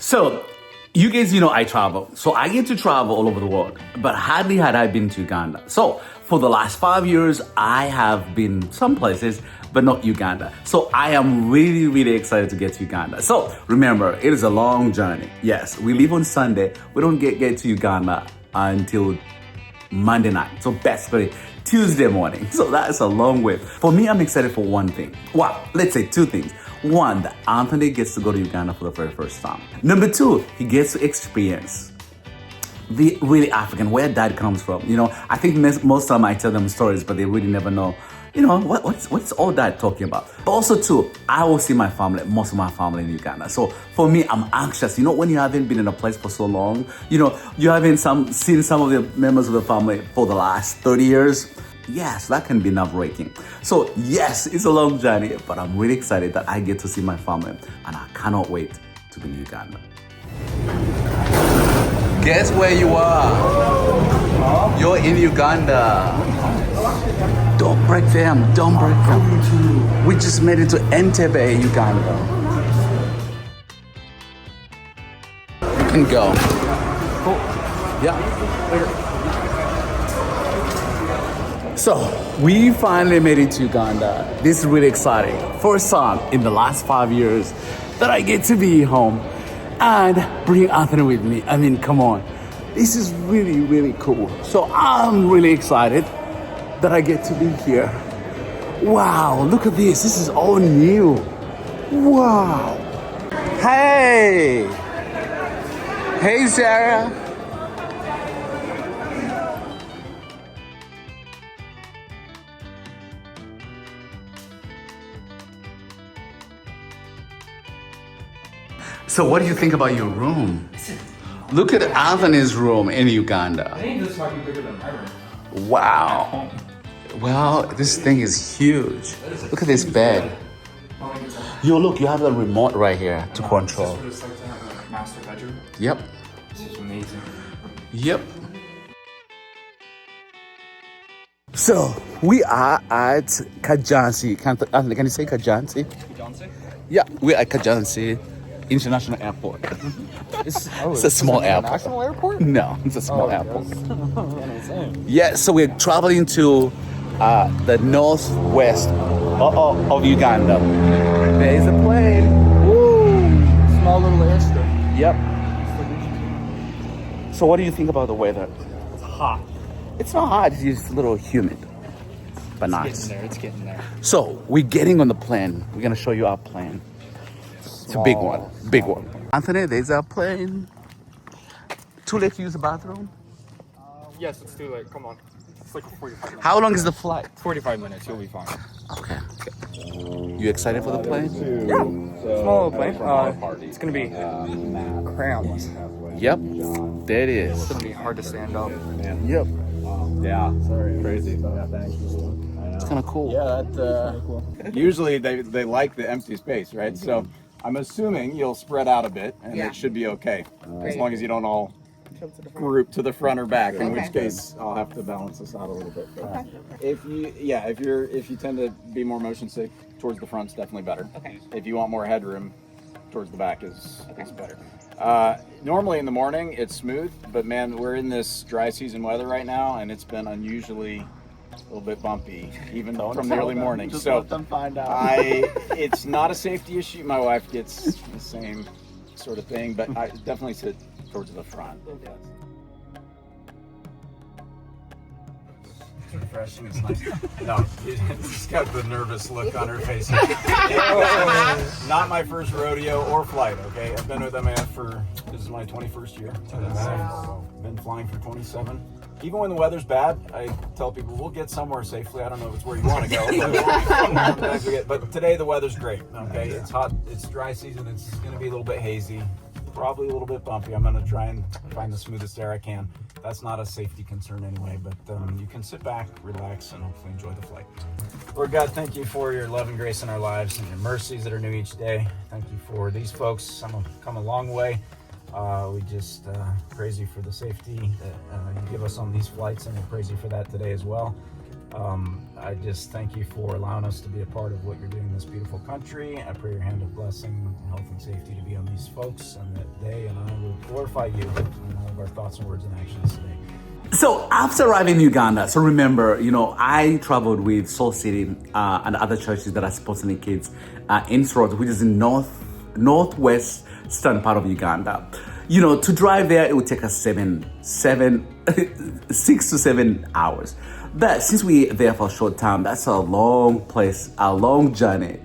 So, you guys, I travel. So I get to travel all over the world, but hardly had I been to Uganda. So for the last 5 years, I have been some places, but not Uganda. So I am really, really excited to get to Uganda. So remember, it is a long journey. Yes, we leave on Sunday. We don't get to Uganda until Monday night. So basically Tuesday morning. So that's a long way. For me, I'm excited for one thing. Well, let's say two things. One, that Anthony gets to go to Uganda for the very first time. Number two, he gets to experience the really African, where dad comes from. I think most time I tell them stories, but they really never know, what's all that talking about. But also too, I will see my family, most of my family in Uganda. So for me, I'm anxious. When you haven't been in a place for so long, you haven't seen some of the members of the family for the last 30 years. Yes, that can be nerve-wracking. So yes, it's a long journey, but I'm really excited that I get to see my family, and I cannot wait to be in Uganda. Guess where you are? You're in Uganda. Don't break them, don't break them. We just made it to Entebbe, Uganda. You can go. Oh, yeah, later. So, we finally made it to Uganda. This is really exciting. First time in the last 5 years that I get to be home and bring Anthony with me. I mean, come on. This is really, really cool. So I'm really excited that I get to be here. Wow, look at this. This is all new. Wow. Hey. Hey, Sarah. So what do you think about your room? Look at Anthony's room in Uganda. I think this might be bigger than my room. Wow. Well, this thing is huge. Look at this bed. Look, you have the remote right here to control. Is this what it's like to have a master bedroom? Yep. This is amazing. Yep. So we are at Kajansi. Anthony, can you say Kajansi? Kajansi? Yeah, we're at Kajansi International Airport. It's a small airport. National airport? No, it's a small airport. Yeah, so we're traveling to the northwest of Uganda. There's a plane. Woo! Small little airstrip. Yep. So what do you think about the weather? It's hot. It's not hot, it's just a little humid. But nice. It's getting there. So we're getting on the plane. We're gonna show you our plane. It's a big one. Big one. Anthony, there's our plane. Too late to use the bathroom? Yes, it's too late. Come on. It's like 45 minutes. How long is the flight? 45 minutes. You'll be fine. Okay. You excited for the plane? Yeah. Small little plane. It's going to be cramped. Yep. There it is. It's going to be hard to stand up. Yep. Yeah, sorry, crazy. Yeah, thanks. It's kind of cool. Yeah, that, usually they like the empty space, right? So I'm assuming you'll spread out a bit, and it should be okay, as long as you don't all group to the front or back. In which case, I'll have to balance this out a little bit. But if you tend to be more motion sick, towards the front's definitely better. Okay. If you want more headroom, towards the back is better. Normally in the morning it's smooth, but man, we're in this dry season weather right now, and it's been unusually a little bit bumpy, even from the early morning. Just so let them find out. it's not a safety issue. My wife gets the same sort of thing, but I definitely sit towards the front. Yes. Refreshing is nice. No, she's got the nervous look on her face. Not my first rodeo or flight, okay? I've been with MAF this is my 21st year. I've been flying for 27. Even when the weather's bad, I tell people, we'll get somewhere safely. I don't know if it's where you want to go, but today the weather's great, okay? It's hot, it's dry season, it's going to be a little bit hazy, probably a little bit bumpy. I'm going to try and find the smoothest air I can. That's not a safety concern anyway, but you can sit back, relax, and hopefully enjoy the flight. Lord God, thank you for your love and grace in our lives and your mercies that are new each day. Thank you for these folks. Some have come a long way. We just praise you for the safety that you give us on these flights, and we praise you for that today as well. I just thank you for allowing us to be a part of what you're doing in this beautiful country. I pray your hand of blessing, health, and safety to be on these folks, and that they and I will glorify you in all of our thoughts and words and actions today. So after arriving in Uganda, so remember, I traveled with Soul City and other churches that are supporting kids in Soroti, which is in northwestern part of Uganda. To drive there, it would take us 6 to 7 hours. But since we're there for a short time, that's a long journey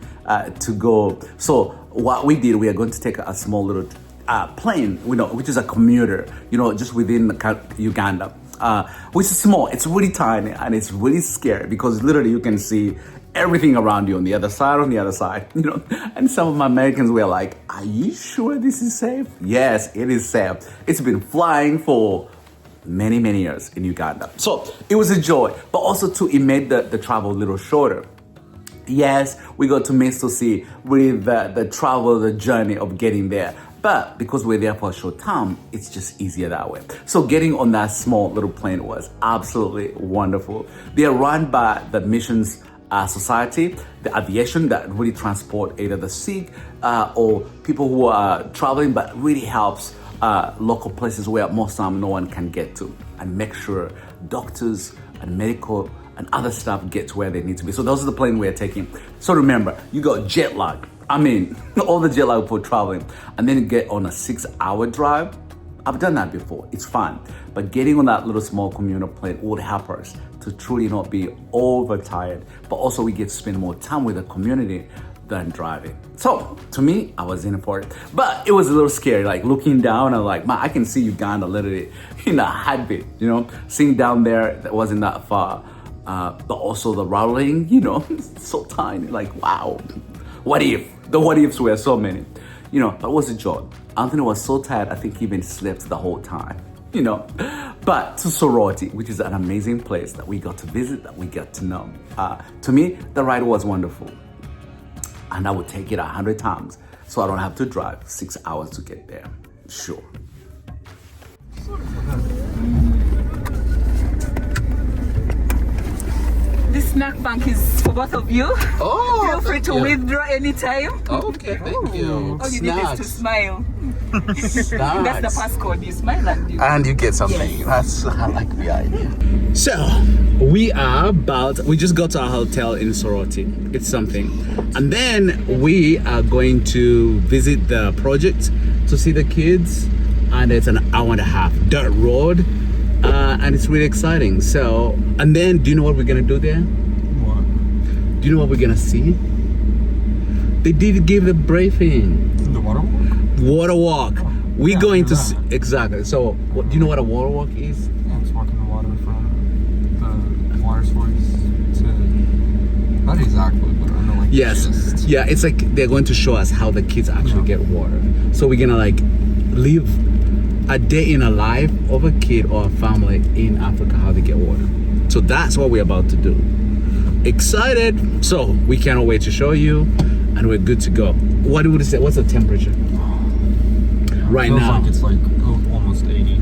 to go. So what we did, we are going to take a small little plane, which is a commuter, just within Uganda. Which is small, it's really tiny, and it's really scary because literally you can see everything around you on the other side, and some of my Americans were like, are you sure this is safe? Yes, it is safe. It's been flying for many, many years in Uganda. So it was a joy, but also it made the travel a little shorter. Yes, we got to miss to see really the journey of getting there. But because we're there for a short time, it's just easier that way. So getting on that small little plane was absolutely wonderful. They are run by the Missions Society, the aviation that really transport either the sick or people who are traveling, but really helps local places where most time no one can get to, and make sure doctors and medical and other stuff get to where they need to be. So those are the plane we're taking. So remember, you got jet lag. All the jet lag for traveling, and then get on a 6-hour drive. I've done that before. It's fun. But getting on that little small commuter plane would help us to truly not be overtired. But also we get to spend more time with the community than driving. So to me, I was in for it. But it was a little scary, like looking down, I'm like, man, I can see Uganda literally in a heartbeat, Seeing down there, that wasn't that far. But also the rattling, so tiny, like, wow. What if? The what ifs were so many. But it was a joy. Anthony was so tired, I think he even slept the whole time. But to Soroti, which is an amazing place that we got to visit, that we got to know. To me, the ride was wonderful. And I would take it 100 times so I don't have to drive 6 hours to get there. Sure. This snack bank is for both of you. Oh, feel free to withdraw anytime. Okay, thank you. All you need is to smile. Snacks. That's the passcode. You smile and you get something. Yes. I like the idea. So we just got to our hotel in Soroti. It's something. And then we are going to visit the project to see the kids. And it's an hour and a half dirt road. And it's really exciting. So, and then do you know what we're gonna do there? What? Do you know what we're gonna see? They did give the briefing. The water walk? Water walk. Oh, We're going to that. exactly. So, do you know what a water walk is? Yeah, it's walking the water from the water source to, not exactly, but I know like Yes. just, Yeah, it's like they're going to show us how the kids actually get water. So we're gonna like live a day in a life of a kid or a family in Africa, how they get water. So that's what we're about to do. Excited. So we cannot wait to show you, and we're good to go. What would you say? What's the temperature? Right feels now? like it's like almost 80.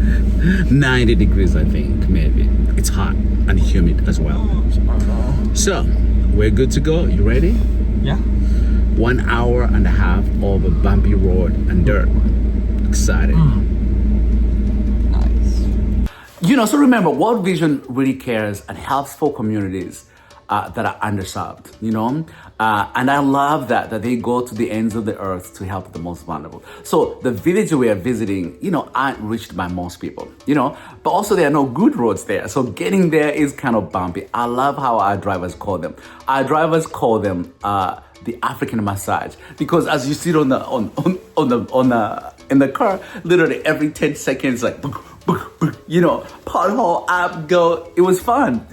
90 degrees, I think, maybe. It's hot and humid as well. So we're good to go. You ready? Yeah. 1 hour and a half of a bumpy road and dirt. Excited. Nice. So remember, World Vision really cares and helps for communities that are underserved, and I love that they go to the ends of the earth to help the most vulnerable. So the village we are visiting, aren't reached by most people, but also there are no good roads there. So getting there is kind of bumpy. I love how our drivers call them. Our drivers call them the African massage, because as you sit in the car, literally every 10 seconds, like, pothole up, go. It was fun,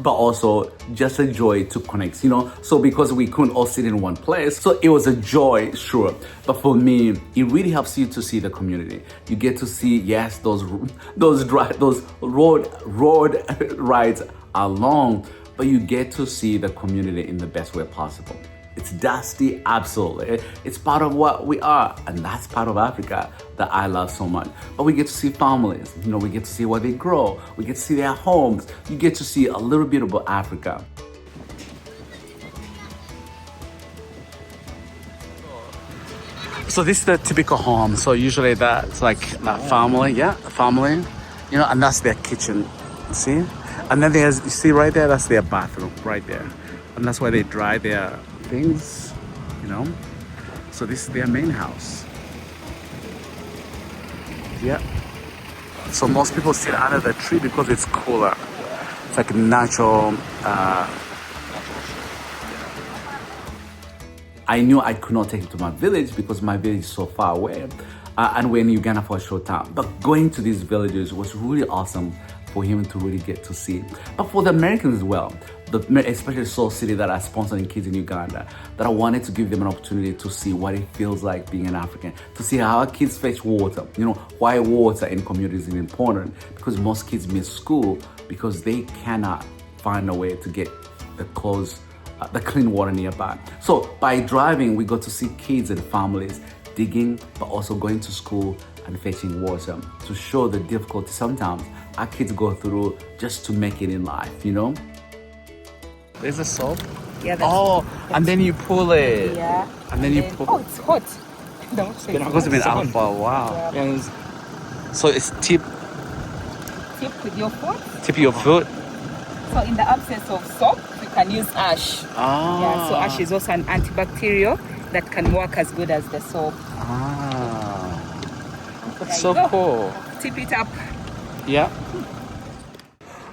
but also just a joy to connect, So because we couldn't all sit in one place, so it was a joy, sure. But for me, it really helps you to see the community. You get to see, yes, those road rides are long, but you get to see the community in the best way possible. It's dusty, absolutely. It's part of what we are, and that's part of Africa that I love so much. But we get to see families, we get to see where they grow, we get to see their homes, you get to see a little bit about Africa. So this is the typical home. So usually that's like a family, and that's their kitchen, see? And then you see right there, that's their bathroom right there. And that's where they dry their things, So this is their main house. Yeah. So most people sit under the tree because it's cooler. It's like natural. I knew I could not take him to my village because my village is so far away. And we're in Uganda for a short time. But going to these villages was really awesome for him to really get to see. But for the Americans as well, especially Soul City that are sponsoring kids in Uganda, that I wanted to give them an opportunity to see what it feels like being an African, to see how our kids fetch water, why water in communities is important, because most kids miss school because they cannot find a way to get the clean water nearby. So by driving, we got to see kids and families digging, but also going to school and fetching water to show the difficulty sometimes our kids go through just to make it in life, There's a soap? Yeah, that's and then you pull it. Yeah. And then you pull. Oh, it's hot. Don't say Because it's been out for a while. Yeah. So it's tip Tip with your foot. of your foot. So in the absence of soap, we can use ash. Yeah, so ash is also an antibacterial that can work as good as the soap. That's so cool. Tip it up. Yeah.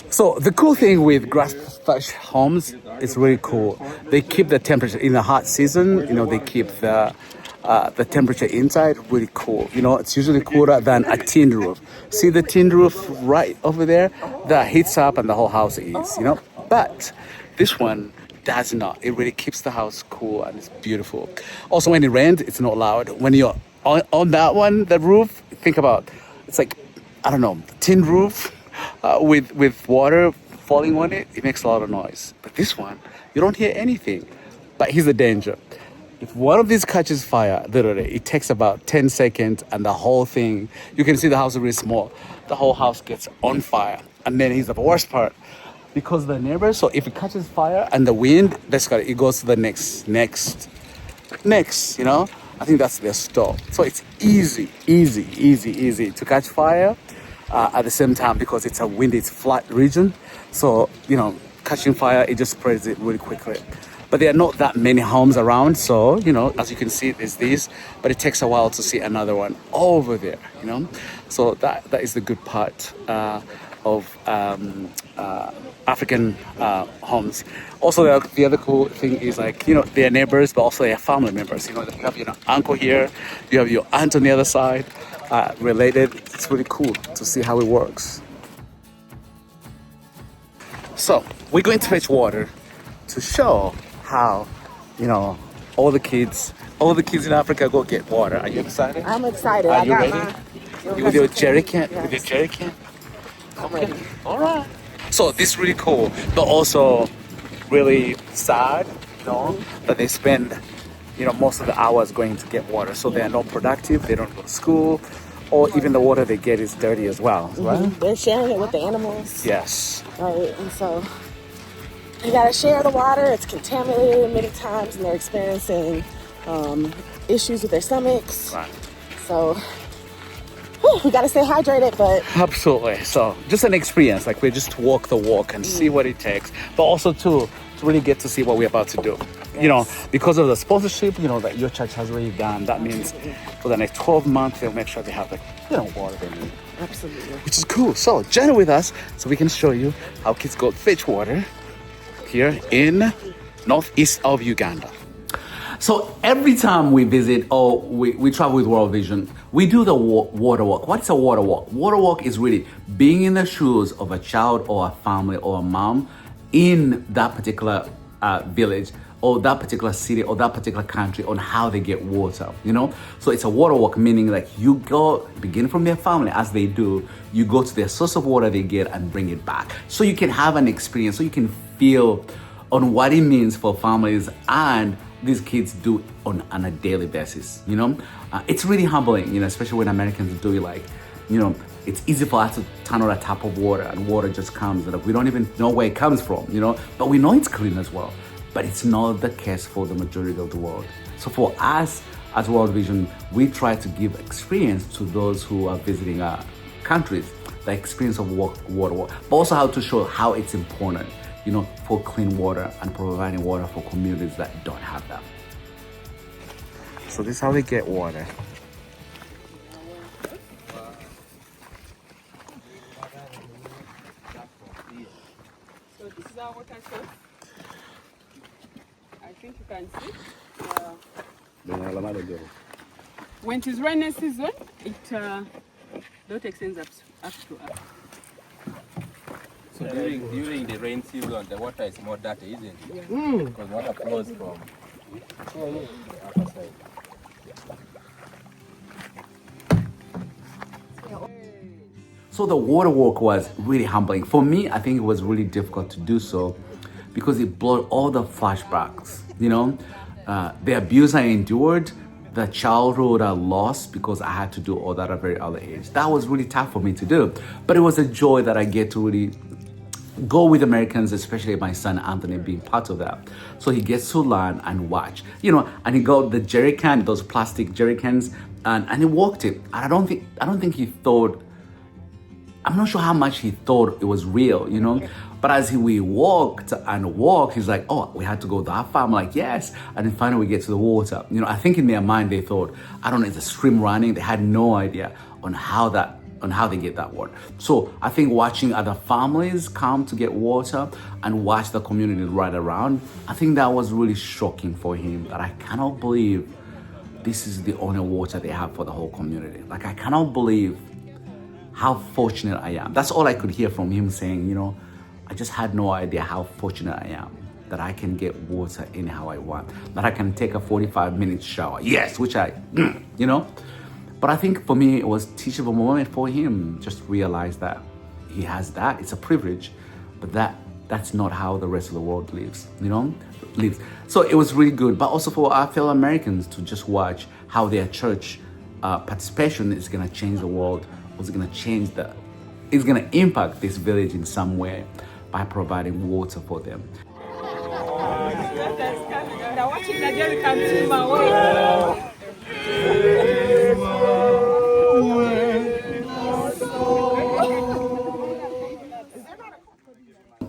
So the cool thing with grass thatch homes is really cool. They keep the temperature in the hot season. They keep the temperature inside really cool. It's usually cooler than a tin roof. See the tin roof right over there? That heats up and the whole house is. But this one does not. It really keeps the house cool and it's beautiful. Also, when it rains, it's not loud. When you're on that one, the roof, think about it's like, I don't know, tin roof with water falling on it. It makes a lot of noise. But this one, you don't hear anything. But here's the danger. If one of these catches fire, literally, it takes about 10 seconds and the whole thing, you can see the house is really small. The whole house gets on fire. And then here's the worst part. Because the neighbors, so if it catches fire and the wind, basically it goes to the next, I think that's their stop. So it's easy to catch fire at the same time because it's a windy, it's flat region. So, catching fire, it just spreads it really quickly. But there are not that many homes around, so, as you can see, there's this, but it takes a while to see another one over there, So that is the good part of African homes. Also, the other cool thing is they're neighbors, but also they're family members. You have your uncle here, you have your aunt on the other side, related. It's really cool to see how it works. So we're going to fetch water to show how, all the kids in Africa go get water. Are you excited? I'm excited. Are you got ready? With your jerry can? Yes. With your jerry can? Okay. All right. So this is really cool, but also really sad, that they spend, most of the hours going to get water. So they're not productive. They don't go to school, or even the water they get is dirty as well, right? They're sharing it with the animals. Yes. Right, and so you gotta share the water. It's contaminated many times, and they're experiencing issues with their stomachs. Right. So we gotta stay hydrated, but absolutely. So just an experience, we just walk the walk and see what it takes, but also to really get to see what we're about to do. Yes. Because of the sponsorship, that your church has already done. That means for the next 12 months, they'll make sure they have water they need. absolutely. Which is cool. So journey with us so we can show you how kids go fetch water here in northeast of Uganda. So every time we visit or we travel with World Vision, we do the water walk. What's a water walk? Water walk is really being in the shoes of a child or a family or a mom in that particular village or that particular city or that particular country on how they get water, So it's a water walk, meaning you go, begin from their family as they do, you go to their source of water they get and bring it back. So you can have an experience, so you can feel on what it means for families and these kids do on a daily basis, you know? It's really humbling, you know, especially when Americans do it, like, you know, it's easy for us to turn on a tap of water and water just comes and we don't even know where it comes from, you know? But we know it's clean as well. But it's not the case for the majority of the world. So for us as World Vision, we try to give experience to those who are visiting our countries, the experience of water, but also how to show how it's important, you know, for clean water and providing water for communities that don't have that. So this is how we get water. So this is our water source. I think you can see. When it is rainy season, it extends up to us. So during the rain season, the water is more dirty, isn't it? Yeah. Because water flows from the upper side. So the water walk was really humbling. For me, I think it was really difficult to do so because it brought all the flashbacks, you know, the abuse I endured, the childhood I lost because I had to do all that at a very early age. That was really tough for me to do, but it was a joy that I get to really go with Americans, especially my son Anthony being part of that. So he gets to learn and watch, you know, and he got the jerry can, those plastic jerry cans, and he walked it. And I don't think he thought, I'm not sure how much he thought it was real, you know. But as we walked and walked, he's like, oh, we had to go that far. I'm like, yes. And then finally we get to the water. You know, I think in their mind they thought, I don't know, it's a stream running. They had no idea on how they get that water. So I think watching other families come to get water and watch the community right around, I think that was really shocking for him, that I cannot believe this is the only water they have for the whole community. Like, I cannot believe how fortunate I am. That's all I could hear from him saying, you know, I just had no idea how fortunate I am that I can get water anyhow I want, that I can take a 45-minute shower. Yes, which I, you know. But I think for me, it was a teachable moment for him. Just realize that he has that. It's a privilege, but that's not how the rest of the world lives, you know, lives. So it was really good, but also for our fellow Americans to just watch how their church participation is gonna change the world, was gonna change it's gonna impact this village in some way by providing water for them.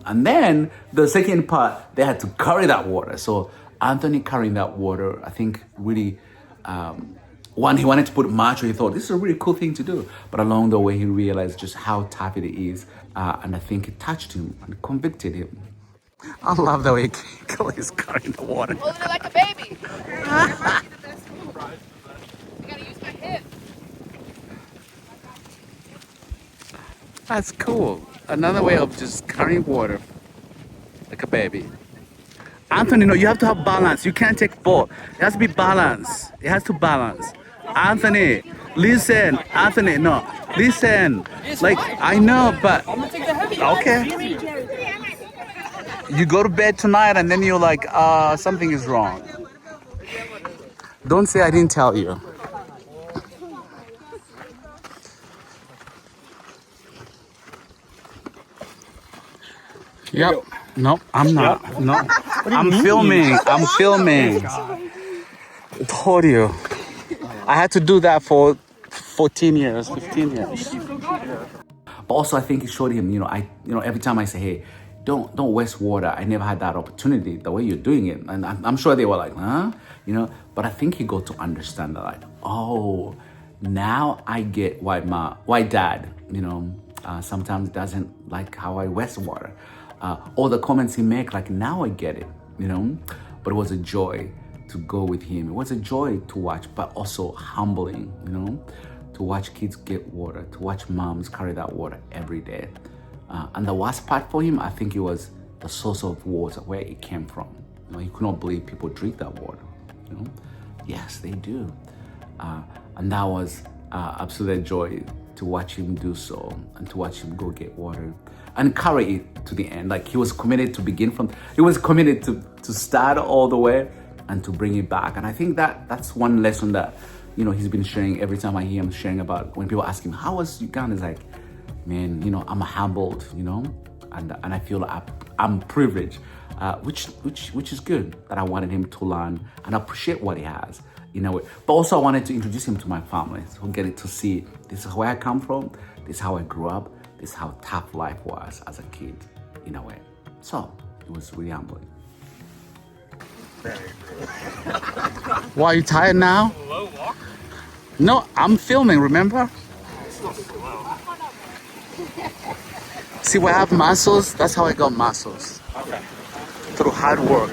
And then the second part, they had to carry that water. So Anthony carrying that water, I think really, one, he wanted to put macho. He thought this is a really cool thing to do. But along the way, he realized just how tough it is. And I think it touched him and convicted him. I love the way Kelly's carrying the water. Holding it like a baby. I gotta use my hip. That's cool. Another way of just carrying water like a baby. Anthony, no, you have to have balance. You can't take both. It has to be balance. It has to balance. Anthony, listen. Anthony, no, listen. Like, I know, but okay. You go to bed tonight and then you're like, something is wrong. Don't say I didn't tell you. Yep. No, I'm not. Yep. No. I'm filming. I'm filming. I told you. I had to do that for 14 years, 15 years. But also I think it showed him, every time I say, hey, don't waste water. I never had that opportunity the way you're doing it. And I'm sure they were like, huh? But I think he got to understand that, like, oh, now I get why dad, sometimes doesn't like how I waste water. All the comments he make, like, now I get it, But it was a joy to go with him. It was a joy to watch, but also humbling, to watch kids get water, to watch moms carry that water every day. And the worst part for him, I think it was the source of water, where it came from. He could not believe people drink that water. Yes, they do. And that was absolute joy to watch him do so, and to watch him go get water and carry it to the end. Like, he was committed to begin from, he was committed to start all the way and to bring it back. And I think that's one lesson that, you know, he's been sharing every time I hear him sharing about when people ask him, how was Uganda? He's like, man, you know, I'm humbled, you know, and I feel like I'm privileged, which is good, that I wanted him to learn and appreciate what he has, in a way. But also I wanted to introduce him to my family, so get it to see, this is where I come from, this is how I grew up, this is how tough life was as a kid, in a way. So it was really humbling. Why, are you tired now? Slow walker. No, I'm filming, remember? See, where I have muscles, that's how I got muscles. Okay. Through hard work.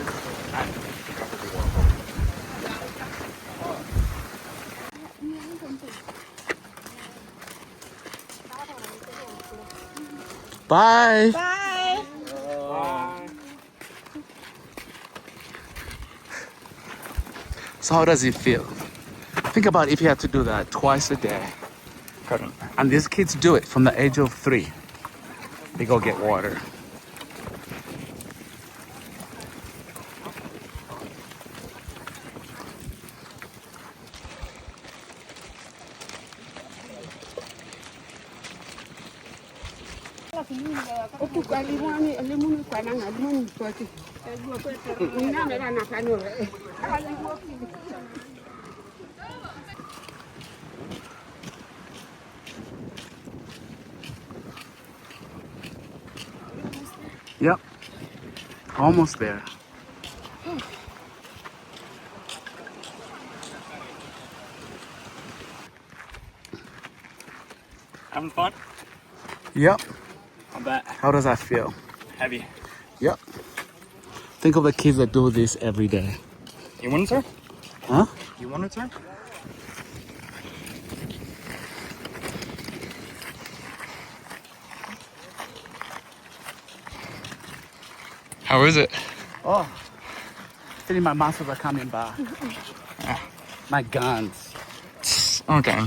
Bye. Bye. So how does it feel? Think about if you had to do that twice a day. Couldn't. And these kids do it from the age of 3. They go get water. Yep, almost there. Having fun? Yep. I bet. How does that feel? Heavy. Yep. Think of the kids that do this every day. You want it, sir? Huh? You want it, sir? How is it? Oh, feeling my muscles are coming back. My guns. Okay.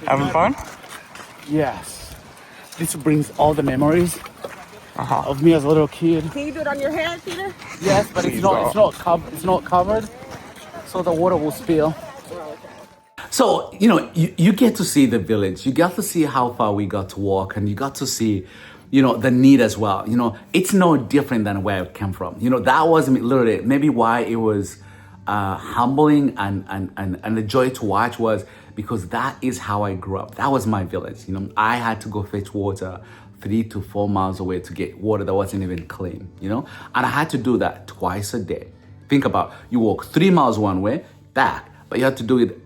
Having fun? Yes. This brings all the memories of me as a little kid. Can you do it on your head, Peter? Yes, but it's not covered, so the water will spill. So, you know, you get to see the village. You got to see how far we got to walk, and you got to see, you know, the need as well. You know, it's no different than where I came from. You know, that was literally maybe why it was humbling and a joy to watch, was because that is how I grew up. That was my village. You know, I had to go fetch water 3 to 4 miles away to get water that wasn't even clean, you know? And I had to do that twice a day. Think about, you walk 3 miles one way, back, but you had to do it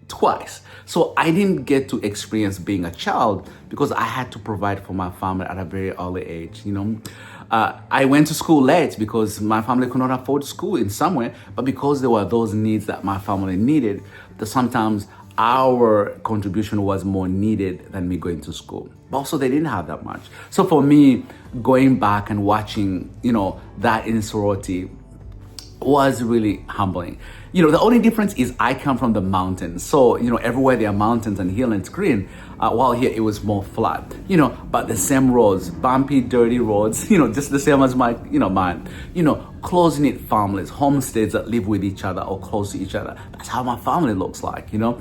twice. So I didn't get to experience being a child because I had to provide for my family at a very early age, you know? I went to school late because my family could not afford school in some way, but because there were those needs that my family needed, that sometimes our contribution was more needed than me going to school. But also they didn't have that much. So for me, going back and watching, you know, that in Soroti was really humbling. You know, the only difference is I come from the mountains. So, you know, everywhere there are mountains and hill and it's green, while here it was more flat, you know, but the same roads, bumpy, dirty roads, you know, just the same as mine, you know, close-knit families, homesteads that live with each other or close to each other. That's how my family looks like, you know,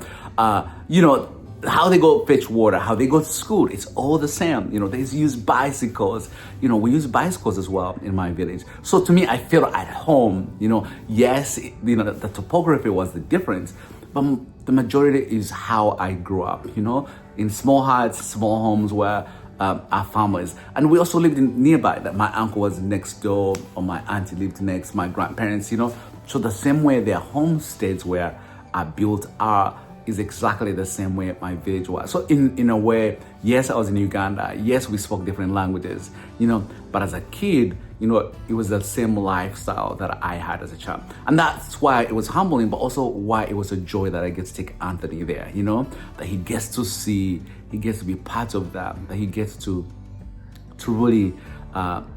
how they go fetch water, how they go to school, it's all the same. You know, they use bicycles. You know, we use bicycles as well in my village. So to me, I feel at home. You know, yes, you know, the topography was the difference, but the majority is how I grew up, you know, in small huts, small homes where our families. And we also lived in nearby, that my uncle was next door or my auntie lived next, my grandparents, you know. So the same way their homesteads were built is exactly the same way my village was. So in a way, yes, I was in Uganda. Yes, we spoke different languages, you know, but as a kid, you know, it was the same lifestyle that I had as a child. And that's why it was humbling, but also why it was a joy that I get to take Anthony there, you know, that he gets to see, he gets to be part of that he gets to really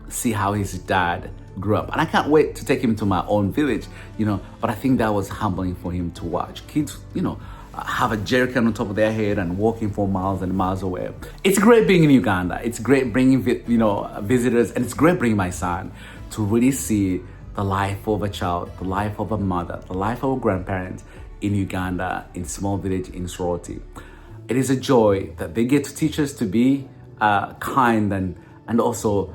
see how his dad grew up. And I can't wait to take him to my own village, you know, but I think that was humbling for him to watch. Kids, you know, have a jerrycan on top of their head and walking for miles and miles away. It's great being in Uganda. It's great bringing, you know, visitors, and it's great bringing my son to really see the life of a child, the life of a mother, the life of a grandparent in Uganda, in small village in Soroti. It is a joy that they get to teach us to be kind and also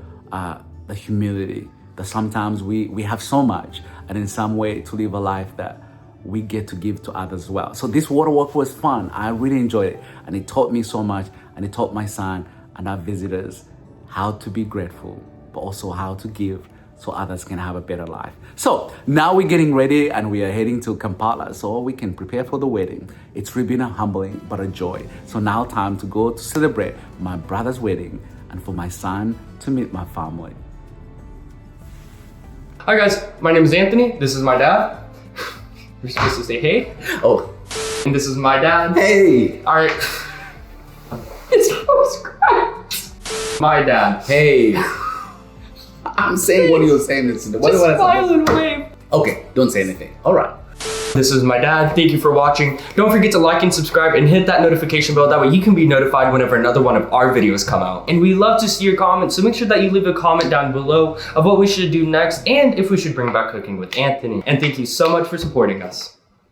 the humility that sometimes we have so much, and in some way to live a life that we get to give to others as well. So this water walk was fun. I really enjoyed it, and it taught me so much, and it taught my son and our visitors how to be grateful, but also how to give so others can have a better life. So now we're getting ready and we are heading to Kampala so we can prepare for the wedding. It's really been a humbling but a joy. So now time to go to celebrate my brother's wedding and for my son to meet my family. Hi guys, my name is Anthony. This is my dad. You're supposed to say hey. Oh, And this is my dad. hey. All right. It's so Christ. My dad. Hey. I'm saying what you're saying. Just smile and wave. Okay, don't say anything. All right. This is my dad. Thank you for watching. Don't forget to like and subscribe and hit that notification bell. That way you can be notified whenever another one of our videos come out. And we love to see your comments, so make sure that you leave a comment down below of what we should do next and if we should bring back cooking with Anthony. And thank you so much for supporting us.